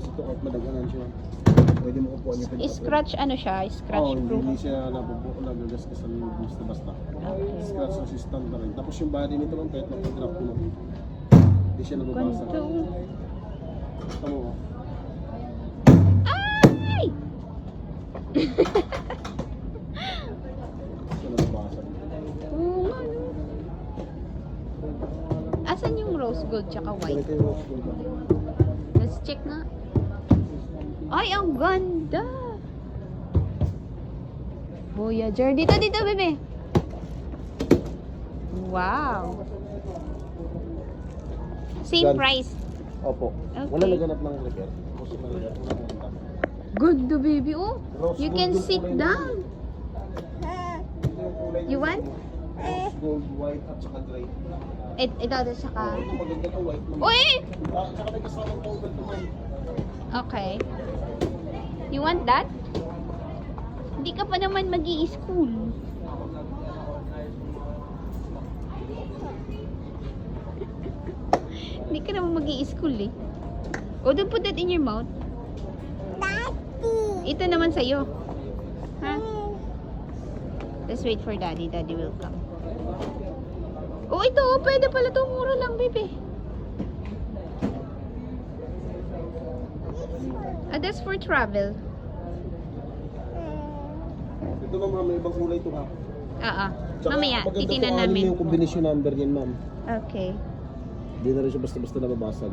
Kasi ito kahit madaganan siya. Pwede mo upuan niya. Scratch ano siya? Scratch proof? Hindi siya nagagas ka sa basta-basta. Okay. Scratch resistant na rin. Tapos yung body nito lang kahit napag-drop mo. Hindi siya nababasa. Ganito. Tama mo. Ay! Siya nababasa. Oo nga, no. Asan yung rose gold tsaka white? Ganito yung rose gold. Let's check nga. Ay, ang ganda! Voyager. Dito, bebe. Wow. Same Gan- price. Opo. Okay. Wala naganap ng repair. Kasi wala naganap. Ganda, baby. Oh, Rose you gold can yung sit kulay down. Ito yung kulay You niya. want? Rose gold, white, at saka gray. Ito, saka. Ito maganda to, white naman. Uy! Tsaka may kasamang powder to man. Okay. You want that? Hindi ka pa naman mag-i-school. Hindi ka naman mag-i-school eh. Oh, don't put that in your mouth. Ito naman sa'yo. Ha? Let's wait for daddy. Daddy will come. Oh, ito. Pwede pala ito. Mura lang, baby. That's for travel. Ito ma'am, may ibang kulay ito ha. Tsaka Mamaya, maganda titinan to, anim namin. yung combination number niyan ma'am. Okay. Hindi na rin siya basta-basta nababasag.